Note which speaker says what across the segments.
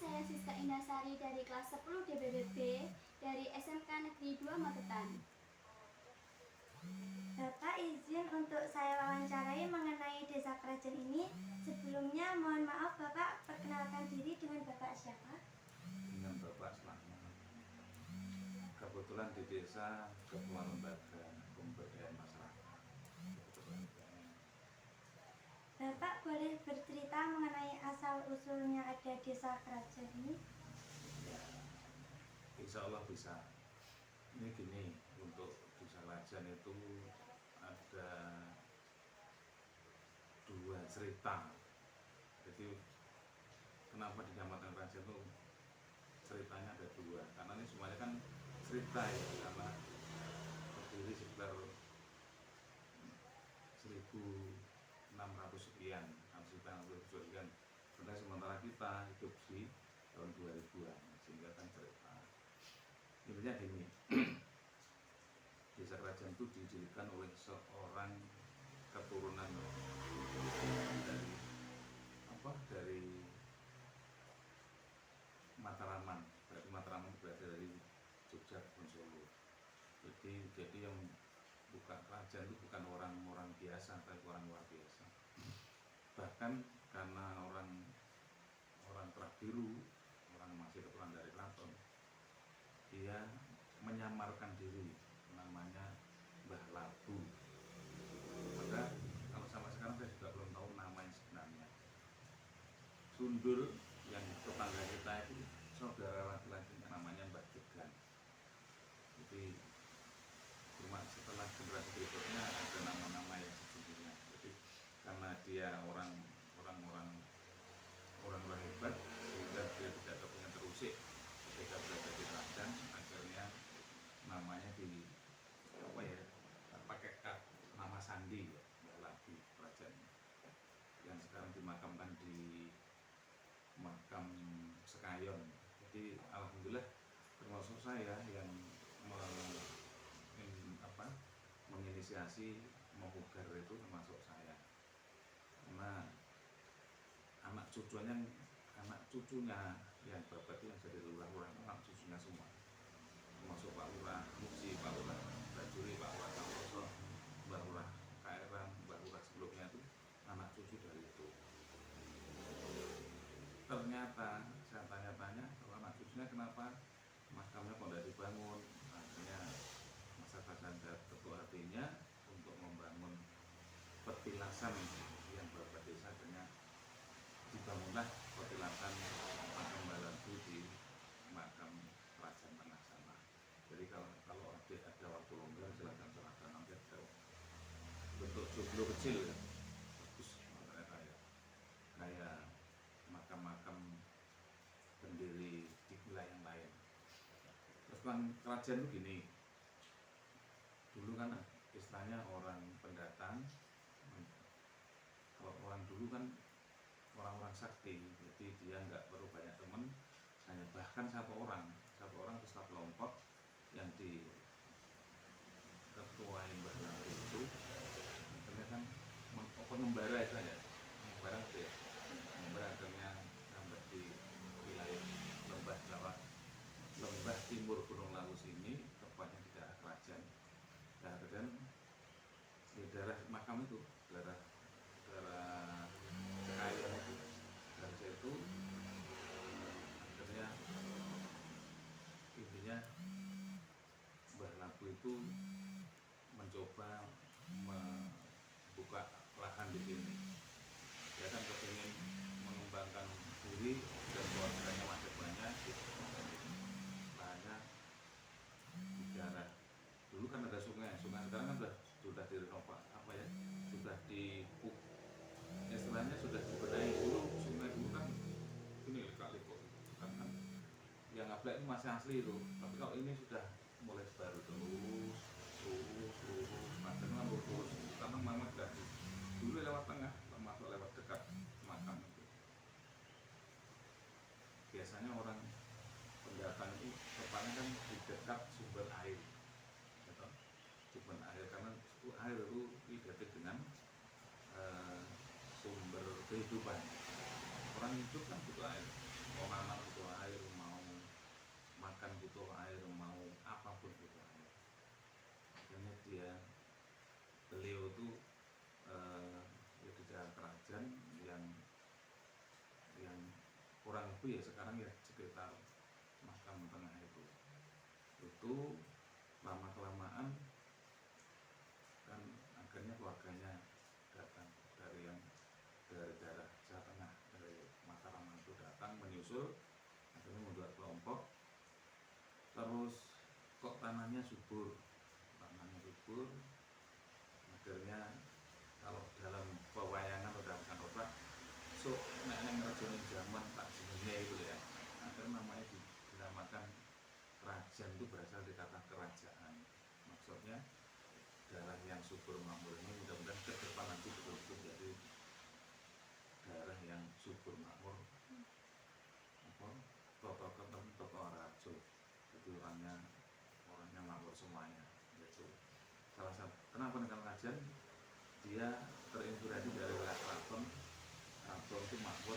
Speaker 1: saya Siska Indasari dari kelas 10 DBBB dari SMK Negeri 2 Magetan.
Speaker 2: Bapak izin untuk saya wawancarai mengenai desa Krajan ini. Sebelumnya mohon maaf Bapak, perkenalkan diri dengan Bapak siapa?
Speaker 3: Dengan Bapak Slamet. Kebetulan di desa Ketua Lembaga Pemberdayaan Masyarakat.
Speaker 2: Bapak boleh bercerita mengenai asal usulnya ada desa Krajan ini?
Speaker 3: Ya, insya Allah bisa. Ini gini, untuk desa Krajan itu ada dua cerita. Jadi kenapa dinamakan Krajan itu ceritanya ada dua, karena ini semuanya kan cerita ya, karena berdiri sekitar 1600 sekian, karena sementara kita hidup di tahun 2000-an, sehingga kan cerita. Intinya gini, desa Krajan itu didirikan oleh seorang keturunan dari Mataraman. Berarti Mataraman berada dari Jogja dan Solo. Jadi yang buka kerajaan itu bukan orang-orang biasa, tapi orang luar biasa. Bahkan karena orang kerak biru, orang masih keturunan dari keraton, dia menyamarkan diri, namanya Mbah Labu. Maka kalau sampai sekarang saya juga belum tahu nama yang sebenarnya. Sundul yang tetangga kita itu saudara laki-laki namanya Mbah Jegan. Jadi cuma setelah generasi berikutnya ada nama-nama yang sesungguhnya. Jadi karena dia orang hebat, sehingga dia tidak terpunya terusik ketika berada di Krajan, akhirnya namanya pakai nama sandi ya, Mbah Labu Krajan, yang sekarang dimakamkan di makam Sekayon. Jadi alhamdulillah termasuk saya yang menginisiasi memugar itu, termasuk saya, karena anak cucunya yang bapak itu yang jadi lurah-lurah, anak cucunya semua, termasuk Pak Lurah Muji, Pak Lurah Bajuri, Pak Lurah Kawoso, Mbak Lurah KRM, Mbak Lurah sebelumnya itu anak cucu dari itu. Ternyata saya tanya-tanya kalau anak cucunya kenapa makamnya kok tidak dibangun. Akhirnya masyarakat sadar ketua hatinya untuk membangun petilasan yang bapak desa, akhirnya dibangunlah petilasan makam Mbah Labu di makam Krajan Tengah sana. Jadi kalau ada waktu longgar silakan nanti ada bentuk joglo kecil ya, bagus ternyata ya, kayak makam-makam pendiri di wilayah yang lain. Terus kan Krajan itu gini, dulu kan istilahnya orang pendatang. Kalau orang dulu kan orang-orang sakti, jadi dia nggak perlu banyak teman, hanya bahkan satu orang peserta kelompok yang diketuai Mbah Labu itu, akhirnya kan pengembara itu ya, pengembara itu ya, pengembara akhirnya sampai di wilayah Lembah Timur Gunung Lawu sini, tepatnya di daerah Krajan. Nah, kemudian di daerah makam itu, daerah Sekayon itu, dari situ akhirnya intinya Mbah Labu itu mencoba membuka lahan di sini. Dia kan kepingin mengembangkan diri dan keluarganya masih banyak, lahannya di daerah. Dulu kan ada sungai sekarang kan sudah direnovasi, sudah istilahnya sudah dibenahi. Dulu sungai dulu kan ini kali kok kan yang ngablak itu masih asli itu, tapi kalau ini sudah mulai baru terus macamnya lurus, karena memang dari dulu lewat tengah, termasuk lewat dekat makam itu. Biasanya orang pendatang itu tepatnya kan di dekat sumber air, gitu. Sumber air, karena air itu identik dengan sumber kehidupan. Orang hidup kan butuh air, mau nanam butuh tapi ya sekarang ya sekitar makam tengah itu lama kelamaan kan akhirnya keluarganya datang dari yang dari daerah Jawa Tengah, dari Mataram itu datang menyusul, akhirnya membuat kelompok. Terus kok tanahnya subur, akhirnya kalau dalam pewayangan atau dalam kanorak so nenek ngerjain zaman tak sebenarnya itu ya, akhirnya namanya dinamakan kerajaan. Itu berasal dari kata kerajaan, maksudnya daerah yang subur makmur ini mudah-mudahan ke depan nanti betul-betul jadi daerah yang subur makmur, toto ketem toto rajo, jadi orangnya makmur semuanya gitu. Salah satu kenapa dengan kerajaan, dia terinspirasi dari wilayah keraton itu makmur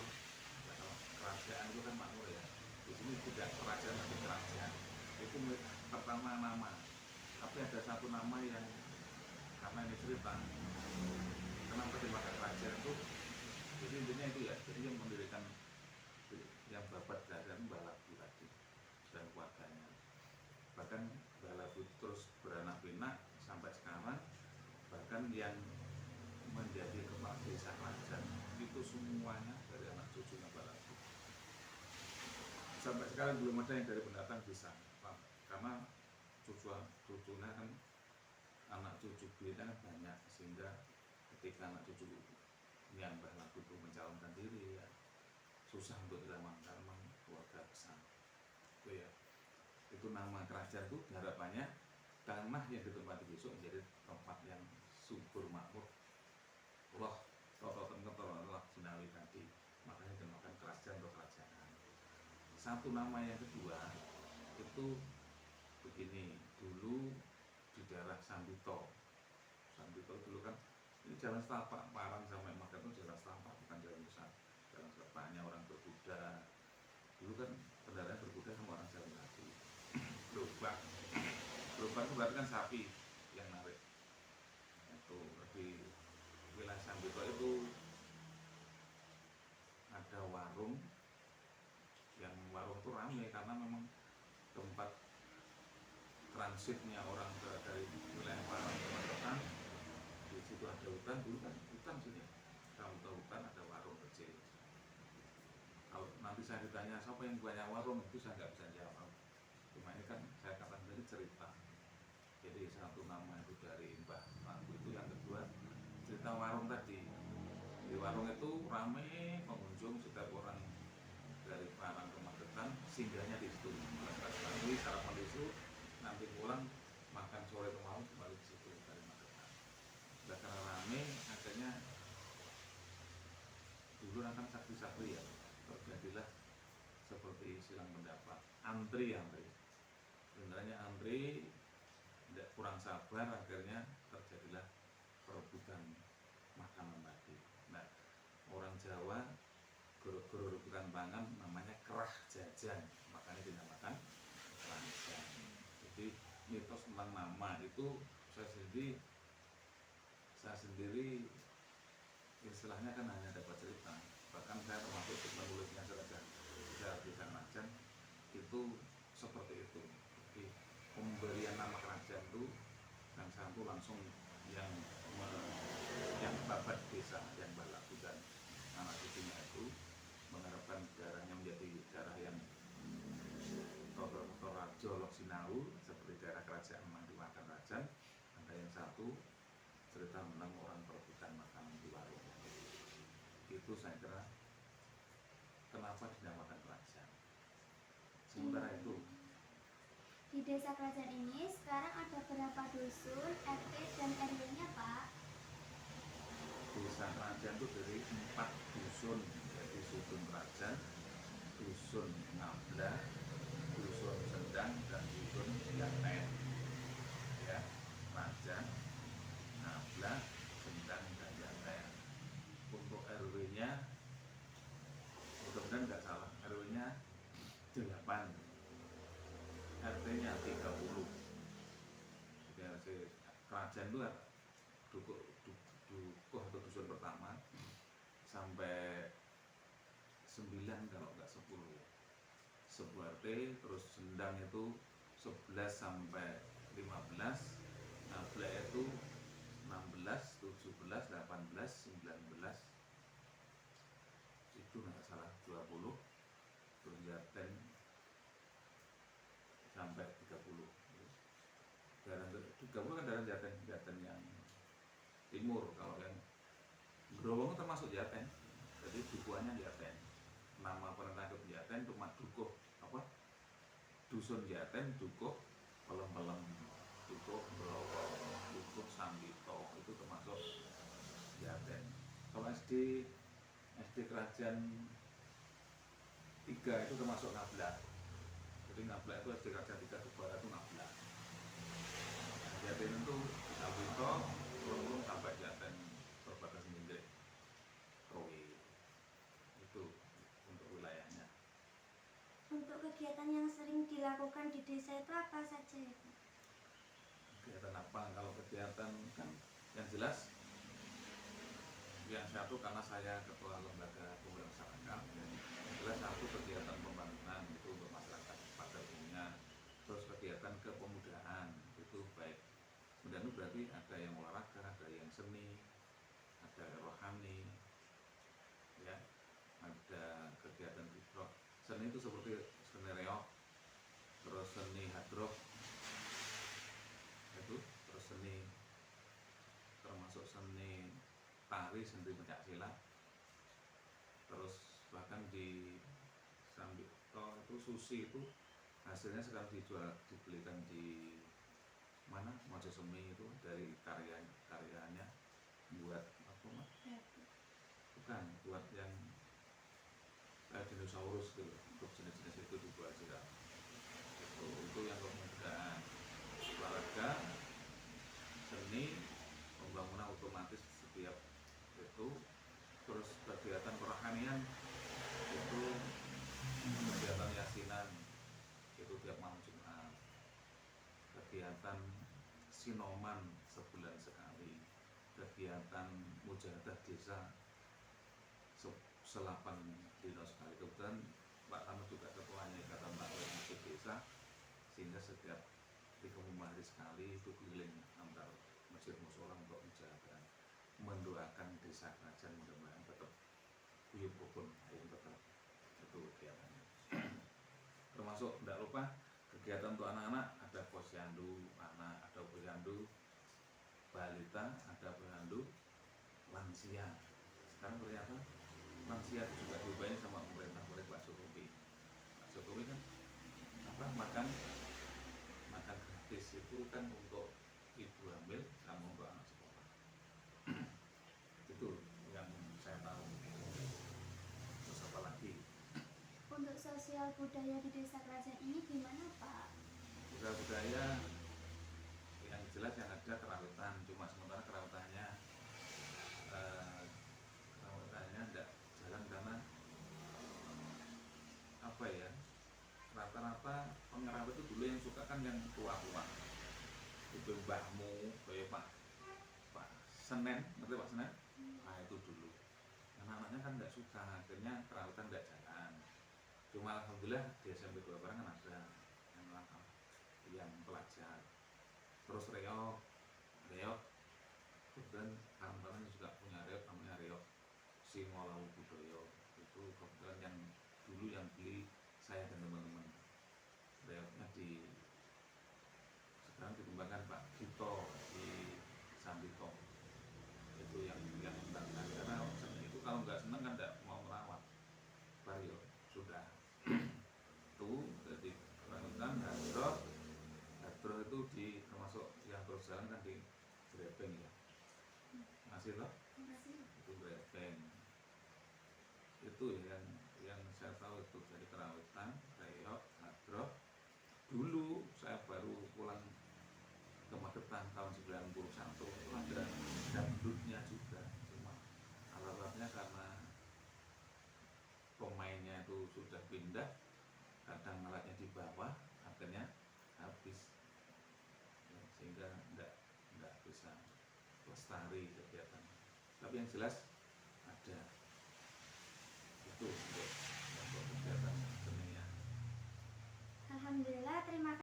Speaker 3: ya, kalau kerajaan itu kan makmur ya, di sini tidak kerajaan tapi kerajaan. Itu pertama nama, tapi ada satu nama yang karena ini cerita kenapa dipakai kerajaan itu, jadi intinya itu ya, jadi yang mendirikan yang babat kerajaan Mbah Labu tadi dan keluarganya, bahkan Mbah Labu terus beranak pinak sampai sekarang, bahkan yang menjadi kepala desa kerajaan itu semuanya dari anak cucunya Mbah Labu. Sampai sekarang belum ada yang dari pendatang bisa, karena cucunya kan anak cucu beliau kan banyak, sehingga ketika anak cucu yang Mbah Labu itu mencalonkan diri ya susah untuk dilamar karena memang keluarga besar itu ya. Itu nama kerajaan itu harapannya tanah yang ditempati besok menjadi tempat yang subur makmur loh toto Allah Jinawi tadi, makanya dinamakan kerajaan atau kerajaan. Satu nama yang kedua itu begini, dulu di daerah Sambito dulu kan ini jalan setapak Parang sampai Magetan itu jalan setapak, bukan jalan besar, jalan setapaknya orang berkuda. Dulu kan kendaraan berkuda sama orang jalan kaki. Gerobak itu berarti kan sapi yang narik. Itu di wilayah Sambito itu ada warung, yang warung itu ramai karena memang tempat transitnya orang dari wilayah Parang ke Magetan. Di situ ada hutan, dulu kan hutan sini. Kalau tahu hutan ada warung kecil. Kalau nanti saya ditanya siapa yang punya warung, itu saya nggak bisa jawab. Cuma ini kan saya katakan tadi cerita. Jadi satu nama itu dari Mbah Labu itu, yang kedua cerita warung tadi. Di warung itu ramai pengunjung, setiap orang dari Parang ke Magetan singgahnya di situ. Nanti sarapan di situ, nanti pulang makan sore itu mau kembali ke situ dari Magetan. Nah, karena rame akhirnya dulu kan sakti-sakti ya, terjadilah seperti silang pendapat, antri sebenarnya antri tidak kurang sabar, akhirnya terjadilah perebutan makanan tadi. Nah, orang Jawa guru rebutan pangan namanya kerah jajan, makanya dinamakan kerajaan. Jadi mitos tentang nama itu saya sendiri istilahnya kan hanya dapat cerita, bahkan saya termasuk penulisnya secara kerajaan itu seperti itu. Jadi pemberian nama kerajaan itu yang satu langsung yang babat desa yang Mbah Labu dan anak cucunya itu mengharapkan daerahnya menjadi daerah yang Torajo Lok Sinau seperti daerah kerajaan memang dimakan kerajaan. Ada yang satu cerita tentang orang perebutan makanan di warung. Itu saya kira kenapa dinamakan kerajaan. Sementara itu
Speaker 1: Di desa kerajaan ini sekarang ada berapa dusun, RT dan RW-nya, Pak?
Speaker 3: desa kerajaan itu dari 4 dusun, yaitu dusun kerajaan, dusun Ngabla, dusun Sendang, dan dusun Yaten. Ya, kerajaan, Ngabla, Sendang, dan Yaten. Untuk RW-nya mudah-mudahan nggak salah, RW-nya 8, RT-nya 30. Jadi kerajaan itu dukuh atau dusun pertama sampai 9 kalau nggak 10 ya. Sebuah RT, terus Sendang itu 11 sampai 15, Nablak itu 16, 17, 18, 19, itu nggak salah 20, terus Jaten sampai 30. Daerah 30 kan daerah Jaten, Jaten yang timur. Kalau yang Growong termasuk Jaten, jadi dukuhannya Jaten. Nama penentang Jaten cuma dukuh apa? Dusun Jaten, dukuh Pelem-pelem, dukuh Growong, dukuh Sambito, itu termasuk Jaten. Kalau SD Kerajaan 3 itu termasuk Ngablak. Jadi Ngablak itu SD Kerajaan 3 Dukuh itu Ngablak. Jaten itu Sambito, Growong sampai Jaten perbatasan Minggir. Itu untuk wilayahnya.
Speaker 2: Untuk kegiatan yang sering dilakukan di desa itu apa saja ya, Pak?
Speaker 3: Kegiatan apa? Kalau kegiatan kan yang jelas yang satu karena saya ketua lembaga pemuda masyarakat, yang jelas satu kegiatan pembangunan itu untuk masyarakat pada umumnya. Terus kegiatan kepemudaan itu baik. Kemudian itu berarti ada yang olahraga, ada yang seni, ada rohani, ya, ada kegiatan hidrok. Seni itu seperti seni reok, terus seni hadrok, itu terus seni termasuk seni tari, seni pencak silat. Terus bahkan di Sambito itu sushi itu hasilnya sekarang dibelikan di mana Mojosemi itu dari karyanya buat apa mah? Bukan, buat yang dinosaurus gitu, untuk jenis-jenis itu dibuat juga. Itu yang kepemudaan, olahraga, seni, pembangunan otomatis setiap itu. Terus kegiatan kerohanian itu kegiatan yasinan itu tiap malam Jumat, kegiatan sinoman sebulan sekali, kegiatan mujahadah desa selapan dino sekali. Kebetulan Pak Tamu juga ketuanya Ikatan Taklim Masjid Desa, sehingga setiap 35 hari sekali itu keliling antar masjid mushola untuk mujahadah, mendoakan desa kerajaan mudah-mudahan tetap guyub rukun, tetap itu kegiatannya. Termasuk tidak lupa kegiatan untuk anak-anak, ada posyandu anak, ada posyandu balita, ada posyandu lansia. Sekarang ternyata lansia itu juga diubahin sama pemerintah oleh Pak Jokowi. Pak Jokowi kan apa makan gratis itu kan untuk ibu hamil sama untuk anak sekolah. Itu yang saya tahu. Terus apa lagi?
Speaker 1: Untuk sosial budaya di desa kerajaan ini gimana, Pak?
Speaker 3: Budaya yang jelas yang ada kerawitan, cuma sementara kerawitannya tidak jalan karena apa ya, rata-rata pengerawat itu dulu yang suka kan yang tua-tua, itu mbahmu kayak Pak Senen, ngerti Pak Senen? Nah itu dulu anak-anaknya kan nggak suka, akhirnya kerawitan nggak jalan. Cuma alhamdulillah di SMP 2 Barang kan ada yang pelajar. Terus reok kemudian kawan-kawan juga punya reok namanya reok Singolawu Budoyo. Itu kebetulan yang dulu yang beli saya dan teman-teman. Reoknya sekarang dikembangkan Pak Gito di Sambito. Itu yang kembangkan, karena seni itu kalau nggak seneng kan nggak mau merawat. Bario sudah tuh jadi kerawitan hadroh itu termasuk yang terus jalan kan di Grebeng ya, masih loh itu Grebeng. Itu yang saya tahu itu jadi kerawitan, reok, hadroh. Dulu saya baru pulang ke Magetan tahun 91 itu ada dangdutnya juga, cuma alat-alatnya karena pemainnya itu sudah pindah, kadang alatnya di bawah, akhirnya habis, sehingga tidak bisa lestari kegiatan. Tapi yang jelas ada itu untuk